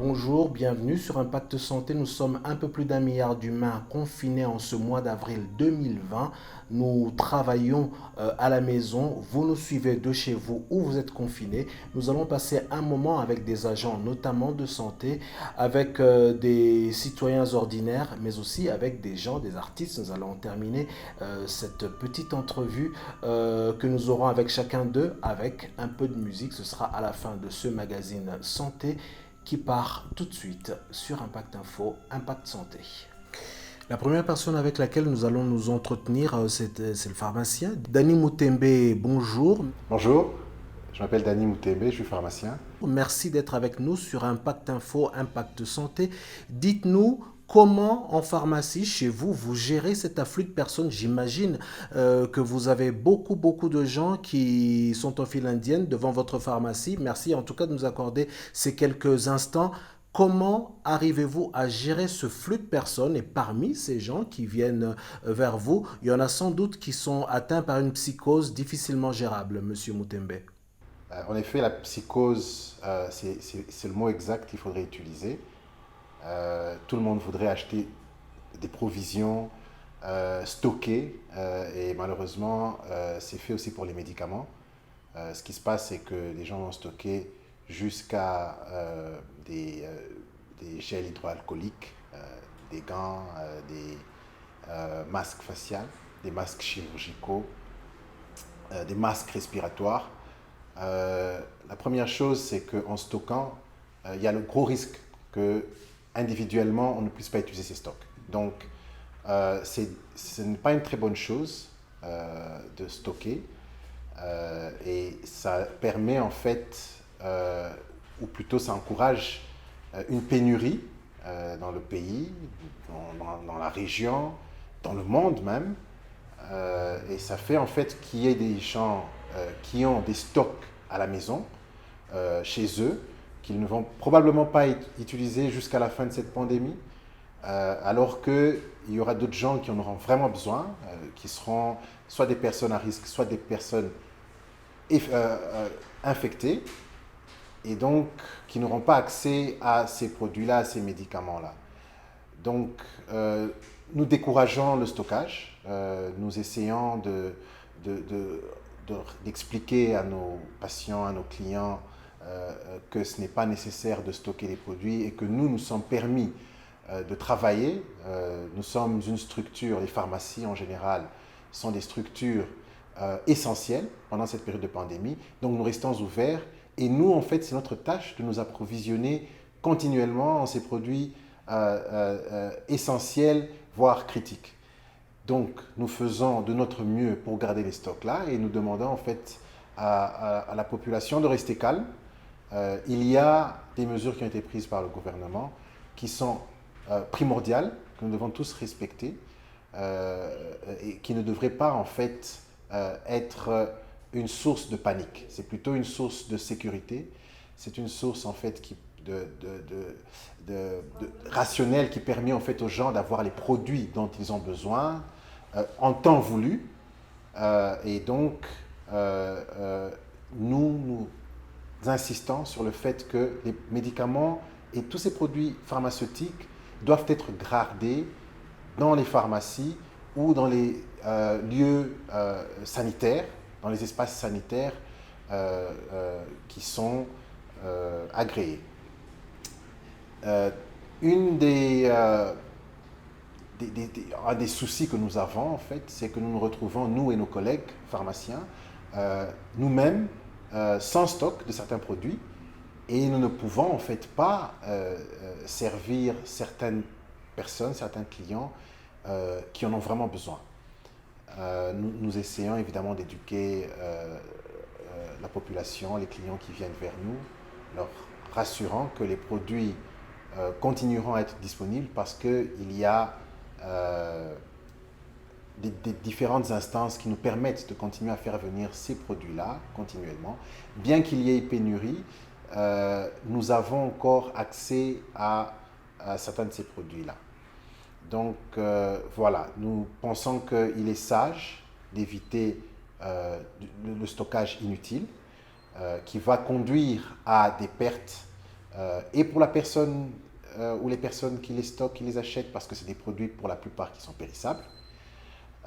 Bonjour, bienvenue sur Impact Santé. Nous sommes un peu plus d'un milliard d'humains confinés en ce mois d'avril 2020. Nous travaillons à la maison. Vous nous suivez de chez vous où vous êtes confinés. Nous allons passer un moment avec des agents, notamment de santé, avec des citoyens ordinaires, mais aussi avec des gens, des artistes. Nous allons terminer cette petite entrevue que nous aurons avec chacun d'eux, avec un peu de musique. Ce sera à la fin de ce magazine Santé qui part tout de suite sur Impact Info, Impact Santé. La première personne avec laquelle nous allons nous entretenir, c'est le pharmacien. Dani Moutembe, bonjour. Bonjour, je m'appelle Dani Moutembe, je suis pharmacien. Merci d'être avec nous sur Impact Info, Impact Santé. Dites-nous comment en pharmacie, chez vous, vous gérez cet afflux de personnes. J'imagine que vous avez beaucoup de gens qui sont en file indienne devant votre pharmacie. Merci en tout cas de nous accorder ces quelques instants. Comment arrivez-vous à gérer ce flux de personnes et parmi ces gens qui viennent vers vous, il y en a sans doute qui sont atteints par une psychose difficilement gérable, Monsieur Moutembe. En effet, la psychose, c'est le mot exact qu'il faudrait utiliser. Tout le monde voudrait acheter des provisions stockées et malheureusement, c'est fait aussi pour les médicaments. Ce qui se passe, c'est que les gens vont stocker jusqu'à des gels hydroalcooliques, des gants, des masques faciaux, des masques chirurgicaux, des masques respiratoires. La première chose, c'est qu'en stockant, il y a le gros risque que individuellement, on ne puisse pas utiliser ces stocks. Donc, ce n'est pas une très bonne chose de stocker et ça permet en fait, ou plutôt ça encourage une pénurie dans le pays, dans la région, dans le monde même. Et ça fait en fait qu'il y ait des gens qui ont des stocks à la maison, chez eux, qu'ils ne vont probablement pas utiliser jusqu'à la fin de cette pandémie, alors qu'il y aura d'autres gens qui en auront vraiment besoin, qui seront soit des personnes à risque, soit des personnes infectées, et donc qui n'auront pas accès à ces produits-là, à ces médicaments-là. Donc, nous décourageons le stockage, nous essayons d'expliquer à nos patients, à nos clients, que ce n'est pas nécessaire de stocker les produits et que nous sommes permis de travailler. Nous sommes une structure, les pharmacies en général sont des structures essentielles pendant cette période de pandémie. Donc nous restons ouverts et nous, en fait, c'est notre tâche de nous approvisionner continuellement en ces produits essentiels, voire critiques. Donc, nous faisons de notre mieux pour garder les stocks là et nous demandons en fait à la population de rester calme. Il y a des mesures qui ont été prises par le gouvernement qui sont primordiales, que nous devons tous respecter et qui ne devraient pas en fait être une source de panique. C'est plutôt une source de sécurité. C'est une source en fait rationnelle qui permet en fait aux gens d'avoir les produits dont ils ont besoin en temps voulu. Et donc, nous insistons sur le fait que les médicaments et tous ces produits pharmaceutiques doivent être gardés dans les pharmacies ou dans les lieux sanitaires, dans les espaces sanitaires qui sont agréés. Une un des soucis que nous avons, en fait, c'est que nous nous retrouvons, nous et nos collègues pharmaciens, nous-mêmes, sans stock de certains produits, et nous ne pouvons en fait pas servir certaines personnes, certains clients qui en ont vraiment besoin. Nous essayons évidemment d'éduquer la population, les clients qui viennent vers nous, leur rassurant que les produits continueront à être disponibles parce qu'il y a des différentes instances qui nous permettent de continuer à faire venir ces produits-là continuellement. Bien qu'il y ait pénurie, nous avons encore accès à certains de ces produits-là. Donc voilà, nous pensons qu'il est sage d'éviter le stockage inutile qui va conduire à des pertes et pour la personne ou les personnes qui les stockent, qui les achètent, parce que c'est des produits pour la plupart qui sont périssables,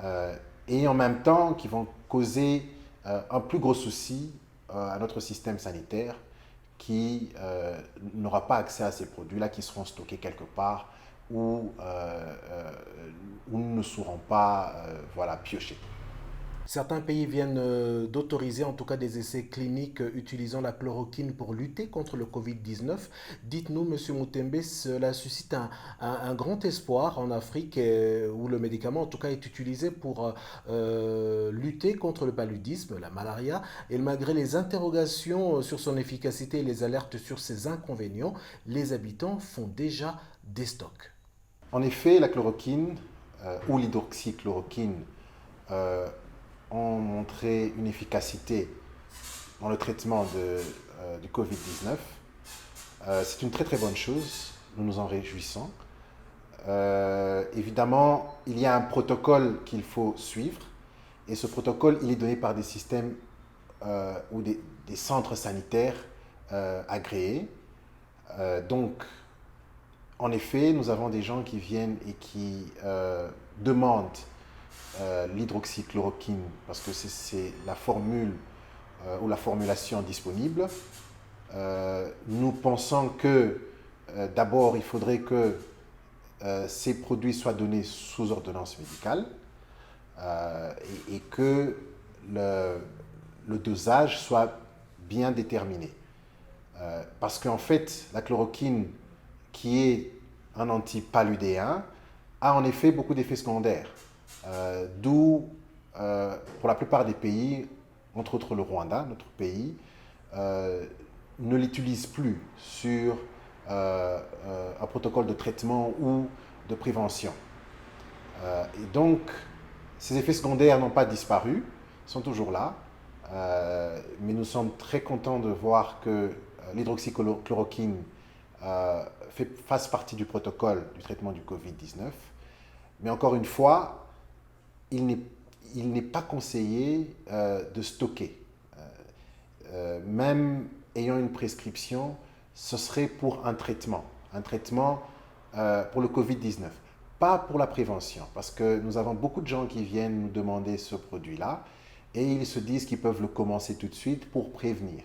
euh, et en même temps qui vont causer un plus gros souci à notre système sanitaire qui n'aura pas accès à ces produits-là qui seront stockés quelque part où nous ne serons pas voilà, piochés. Certains pays viennent d'autoriser en tout cas des essais cliniques utilisant la chloroquine pour lutter contre le Covid-19. Dites-nous, Monsieur Moutembe, cela suscite un grand espoir en Afrique où le médicament en tout cas est utilisé pour lutter contre le paludisme, la malaria. Et malgré les interrogations sur son efficacité et les alertes sur ses inconvénients, les habitants font déjà des stocks. En effet, la chloroquine ou l'hydroxychloroquine euh, ont montré une efficacité dans le traitement du Covid-19. C'est une très très bonne chose, nous nous en réjouissons. Évidemment, il y a un protocole qu'il faut suivre et ce protocole, il est donné par des systèmes ou des centres sanitaires agréés. Donc, en effet, nous avons des gens qui viennent et qui demandent l'hydroxychloroquine parce que c'est la formule ou la formulation disponible. Nous pensons que d'abord, il faudrait que ces produits soient donnés sous ordonnance médicale et que le dosage soit bien déterminé. Parce qu'en fait, la chloroquine, qui est un antipaludéen, a en effet beaucoup d'effets secondaires. D'où, pour la plupart des pays, entre autres le Rwanda, notre pays, ne l'utilise plus sur un protocole de traitement ou de prévention. Et donc, ces effets secondaires n'ont pas disparu, sont toujours là, mais nous sommes très contents de voir que l'hydroxychloroquine fasse partie du protocole du traitement du Covid-19. Mais encore une fois, il n'est pas conseillé de stocker. Même ayant une prescription, ce serait pour un traitement pour le Covid-19, pas pour la prévention, parce que nous avons beaucoup de gens qui viennent nous demander ce produit-là et ils se disent qu'ils peuvent le commencer tout de suite pour prévenir.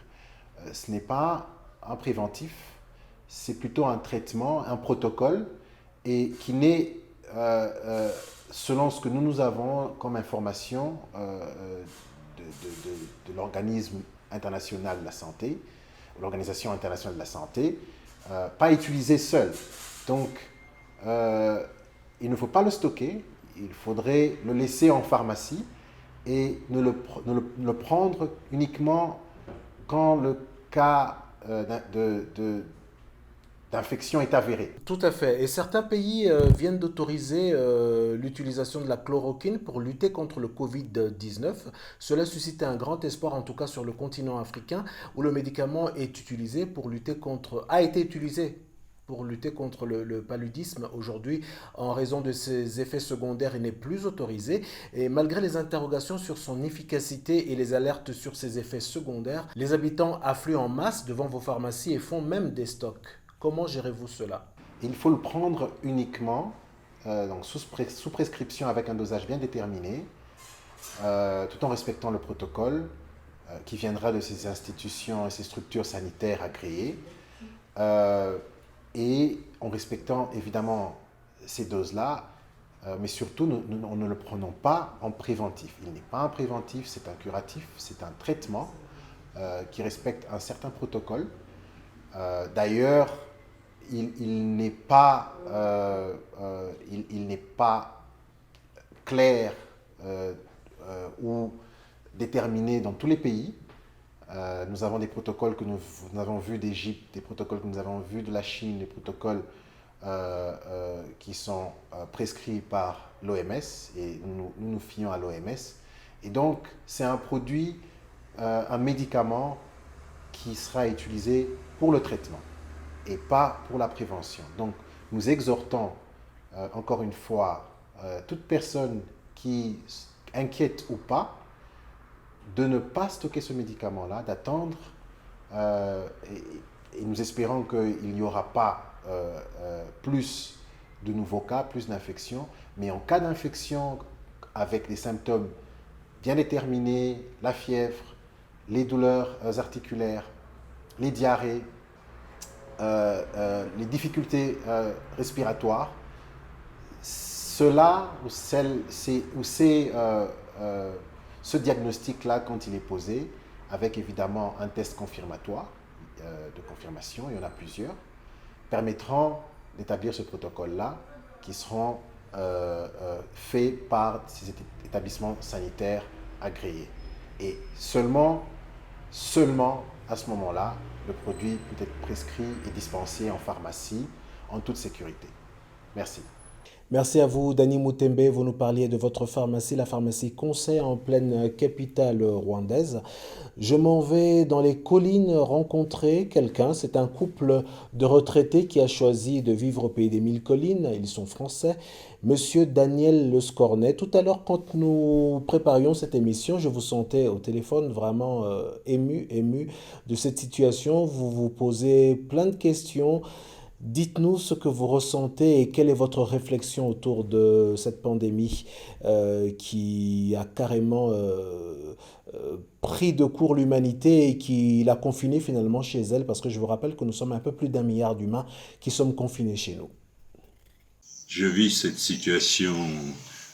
Ce n'est pas un préventif, c'est plutôt un traitement, un protocole, et qui n'est, selon ce que nous avons comme information de l'organisme international de la santé, l'Organisation internationale de la santé, pas utilisé seul. Donc, il ne faut pas le stocker, il faudrait le laisser en pharmacie et ne le prendre uniquement quand le cas d'infection est avéré. Tout à fait. Et certains pays viennent d'autoriser l'utilisation de la chloroquine pour lutter contre le Covid-19. Cela suscite un grand espoir, en tout cas sur le continent africain, où le médicament est utilisé pour lutter contre, a été utilisé pour lutter contre le paludisme. Aujourd'hui, en raison de ses effets secondaires, il n'est plus autorisé. Et malgré les interrogations sur son efficacité et les alertes sur ses effets secondaires, les habitants affluent en masse devant vos pharmacies et font même des stocks. Comment gérez-vous cela? Il faut le prendre uniquement donc sous prescription avec un dosage bien déterminé, tout en respectant le protocole qui viendra de ces institutions et ces structures sanitaires agréées. Et en respectant évidemment ces doses-là, mais surtout, nous ne le prenons pas en préventif. Il n'est pas un préventif, c'est un curatif, c'est un traitement qui respecte un certain protocole. D'ailleurs, il n'est pas, il n'est pas clair ou déterminé dans tous les pays. Nous avons des protocoles que nous avons vus d'Égypte, des protocoles que nous avons vus de la Chine, des protocoles qui sont prescrits par l'OMS et nous fions à l'OMS. Et donc, c'est un produit, un médicament qui sera utilisé pour le traitement et pas pour la prévention. Donc, nous exhortons encore une fois toute personne qui inquiète ou pas de ne pas stocker ce médicament-là, d'attendre et nous espérons qu'il n'y aura pas plus de nouveaux cas, plus d'infections. Mais en cas d'infection avec des symptômes bien déterminés, la fièvre, les douleurs articulaires, les diarrhées, les difficultés respiratoires, cela ou ce diagnostic-là, quand il est posé, avec évidemment un test confirmatoire, de confirmation, il y en a plusieurs, permettront d'établir ce protocole-là qui seront faits par ces établissements sanitaires agréés. Et seulement à ce moment-là, le produit peut être prescrit et dispensé en pharmacie en toute sécurité. Merci. Merci à vous, Dany Mutembe. Vous nous parliez de votre pharmacie, la pharmacie Conseil en pleine capitale rwandaise. Je m'en vais dans les collines rencontrer quelqu'un. C'est un couple de retraités qui a choisi de vivre au pays des mille collines. Ils sont français. Monsieur Daniel Le Scornet. Tout à l'heure, quand nous préparions cette émission, je vous sentais au téléphone vraiment ému de cette situation. Vous vous posez plein de questions. Dites-nous ce que vous ressentez et quelle est votre réflexion autour de cette pandémie qui a carrément pris de court l'humanité et qui l'a confinée finalement chez elle, parce que je vous rappelle que nous sommes un peu plus d'1 milliard d'humains qui sommes confinés chez nous. Je vis cette situation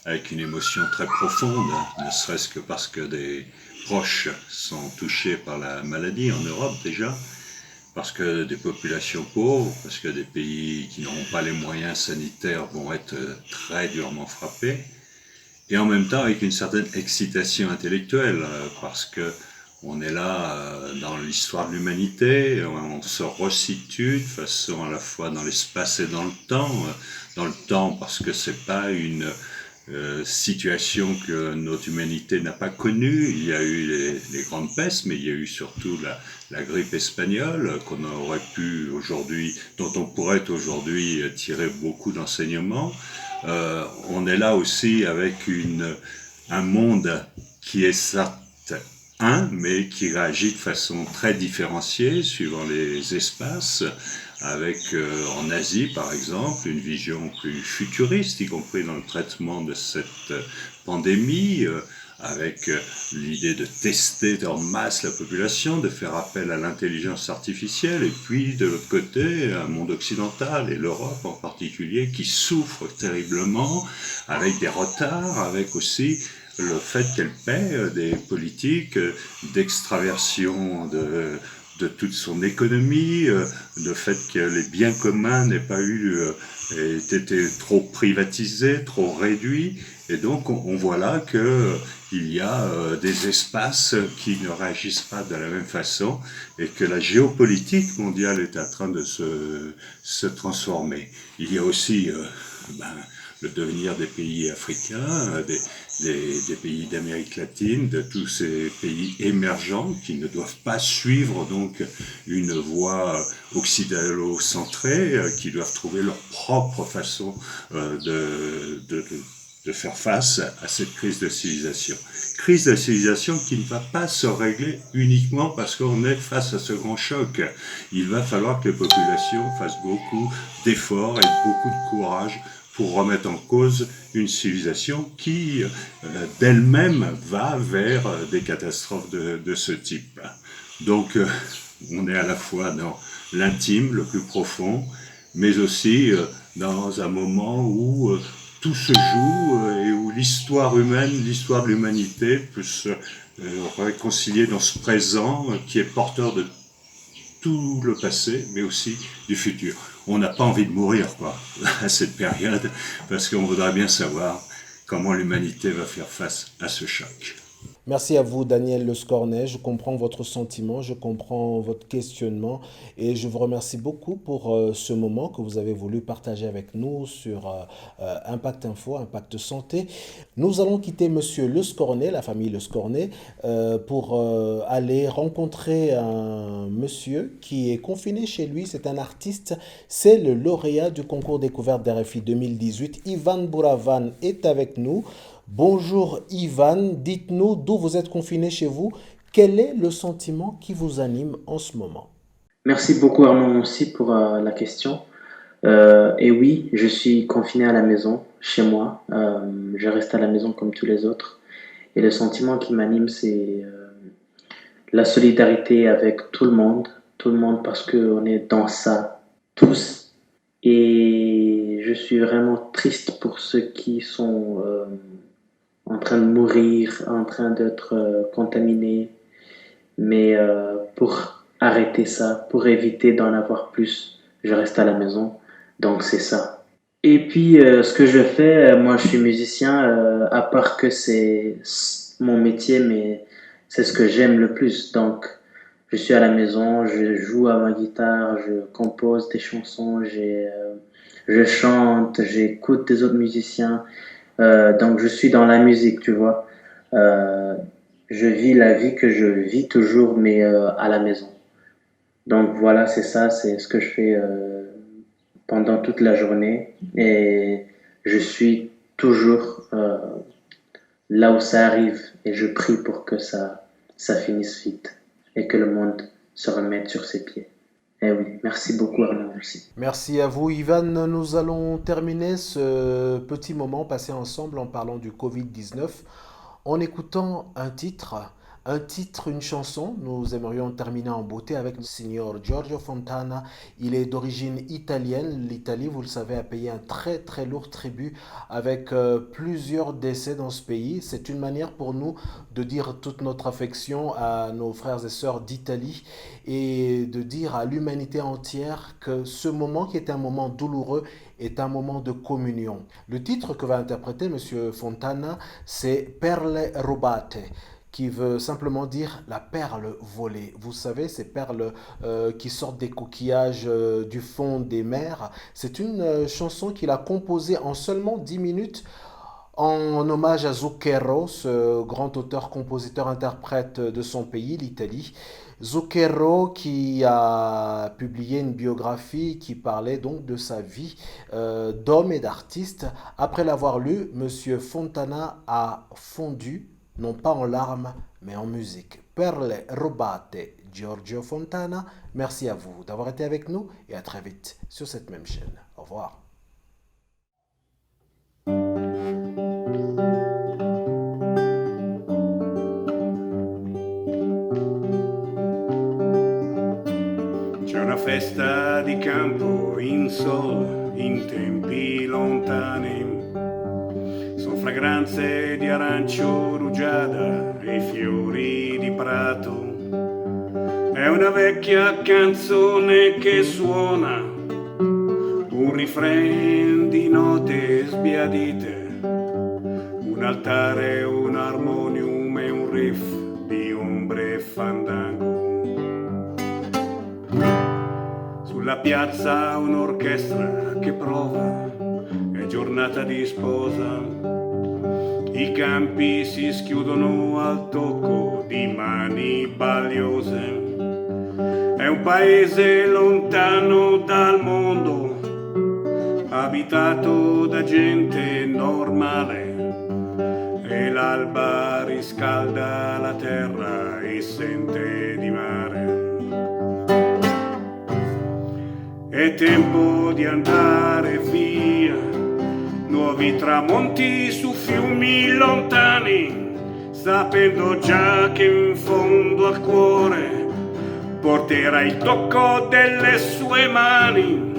avec une émotion très profonde, ne serait-ce que parce que des proches sont touchés par la maladie en Europe déjà, parce que des populations pauvres, parce que des pays qui n'auront pas les moyens sanitaires vont être très durement frappés, et en même temps avec une certaine excitation intellectuelle, parce que on est là dans l'histoire de l'humanité, on se resitue de façon à la fois dans l'espace et dans le temps parce que c'est pas une situation que notre humanité n'a pas connue. Il y a eu les grandes pestes, mais il y a eu surtout la grippe espagnole qu'on aurait pu aujourd'hui, dont on pourrait aujourd'hui tirer beaucoup d'enseignements. On est là aussi avec un monde qui est certes mais qui réagit de façon très différenciée suivant les espaces, avec en Asie par exemple une vision plus futuriste, y compris dans le traitement de cette pandémie, avec l'idée de tester en masse la population, de faire appel à l'intelligence artificielle, et puis de l'autre côté un monde occidental et l'Europe en particulier qui souffre terriblement, avec des retards, avec aussi le fait qu'elle paie des politiques d'extraversion de toute son économie, le fait que les biens communs n'aient pas été trop privatisés, trop réduits, et donc on voit là qu'il y a des espaces qui ne réagissent pas de la même façon et que la géopolitique mondiale est en train de se transformer. Il y a aussi le devenir des pays africains, des pays d'Amérique latine, de tous ces pays émergents qui ne doivent pas suivre donc une voie occidentalo-centrée, qui doivent trouver leur propre façon de faire face à cette crise de civilisation. Crise de civilisation qui ne va pas se régler uniquement parce qu'on est face à ce grand choc. Il va falloir que les populations fassent beaucoup d'efforts et beaucoup de courage pour remettre en cause une civilisation qui, d'elle-même, va vers des catastrophes de ce type. Donc, on est à la fois dans l'intime, le plus profond, mais aussi dans un moment où tout se joue et où l'histoire humaine, l'histoire de l'humanité peut se réconcilier dans ce présent qui est porteur de tout le passé, mais aussi du futur. On n'a pas envie de mourir, à cette période, parce qu'on voudrait bien savoir comment l'humanité va faire face à ce choc. Merci à vous, Daniel Le Scornet. Je comprends votre sentiment, je comprends votre questionnement et je vous remercie beaucoup pour ce moment que vous avez voulu partager avec nous sur Impact Info, Impact Santé. Nous allons quitter Monsieur Le Scornet, la famille Le Scornet, pour aller rencontrer un monsieur qui est confiné chez lui. C'est un artiste, c'est le lauréat du concours découverte d'RFI 2018. Ivan Bouravan est avec nous. Bonjour Ivan, dites-nous d'où vous êtes confiné chez vous. Quel est le sentiment qui vous anime en ce moment? Merci beaucoup Armand aussi pour la question. Et oui, je suis confiné à la maison, chez moi. Je reste à la maison comme tous les autres. Et le sentiment qui m'anime, c'est la solidarité avec tout le monde parce qu'on est dans ça, tous. Et je suis vraiment triste pour ceux qui sont en train de mourir, en train d'être contaminés. Mais pour arrêter ça, pour éviter d'en avoir plus, je reste à la maison. Donc c'est ça. Et puis ce que je fais, moi je suis musicien, à part que mon métier, mais c'est ce que j'aime le plus. Donc je suis à la maison, je joue à ma guitare, je compose des chansons, je chante, j'écoute des autres musiciens. Donc je suis dans la musique, tu vois. Euh, je vis la vie que je vis toujours, mais à la maison. Donc voilà, c'est ça, c'est ce que je fais pendant toute la journée. Et je suis toujours là où ça arrive et je prie pour que ça finisse vite et que le monde se remette sur ses pieds. Eh oui, merci beaucoup Arnaud aussi. Merci à vous, Ivan. Nous allons terminer ce petit moment passé ensemble en parlant du Covid-19 en écoutant un titre, une chanson. Nous aimerions terminer en beauté avec le signor Giorgio Fontana. Il est d'origine italienne. L'Italie, vous le savez, a payé un très très lourd tribut avec plusieurs décès dans ce pays. C'est une manière pour nous de dire toute notre affection à nos frères et sœurs d'Italie et de dire à l'humanité entière que ce moment qui est un moment douloureux est un moment de communion. Le titre que va interpréter Monsieur Fontana, c'est Perle rubate, qui veut simplement dire la perle volée. Vous savez, ces perles qui sortent des coquillages du fond des mers. C'est une chanson qu'il a composée en seulement 10 minutes en hommage à Zucchero, ce grand auteur, compositeur, interprète de son pays, l'Italie. Zucchero qui a publié une biographie qui parlait donc de sa vie d'homme et d'artiste. Après l'avoir lu, Monsieur Fontana a fondu, non pas en larmes, mais en musique. Perle rubate, Giorgio Fontana. Merci à vous d'avoir été avec nous et à très vite sur cette même chaîne. Au revoir. C'è una festa di campo in sol, in tempi lontani. Sono fragranze di arancio rugiada e fiori di prato. È una vecchia canzone che suona, un refrain di note sbiadite, un altare, un armonium e un riff di ombre e fandango. Sulla piazza un'orchestra che prova, è giornata di sposa. I campi si schiudono al tocco di mani bagliose. È un paese lontano dal mondo, abitato da gente normale. E l'alba riscalda la terra e sente di mare. È tempo di andare via, nuovi tramonti su fiumi lontani, sapendo già che in fondo al cuore porterà il tocco delle sue mani.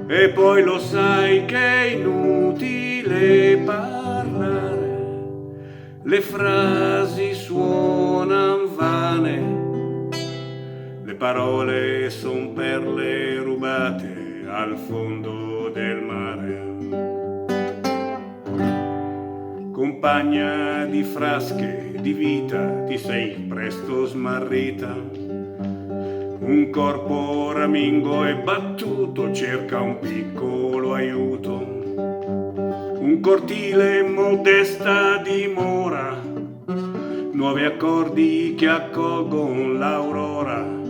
E poi lo sai che è inutile parlare, le frasi suonano vane. Le parole son perle rubate al fondo del mare. Compagna di frasche di vita, ti sei presto smarrita. Un corpo ramingo e battuto cerca un piccolo aiuto. Un cortile modesta dimora, nuovi accordi che accolgono l'aurora.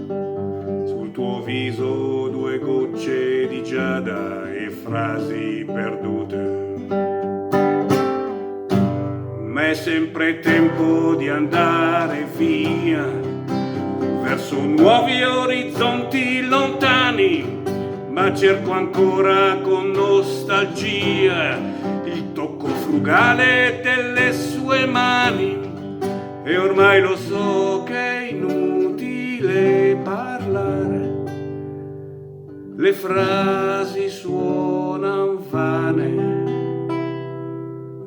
Tuo viso due gocce di giada e frasi perdute. Ma è sempre tempo di andare via verso nuovi orizzonti lontani, ma cerco ancora con nostalgia il tocco frugale delle sue mani. E ormai lo so che è inutile parlare, le frasi suonano vane,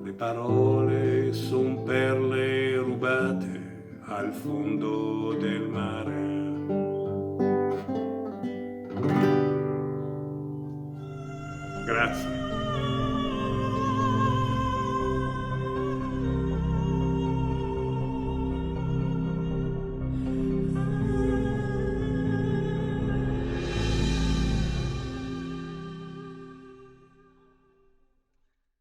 le parole son perle rubate al fondo del mare. Grazie.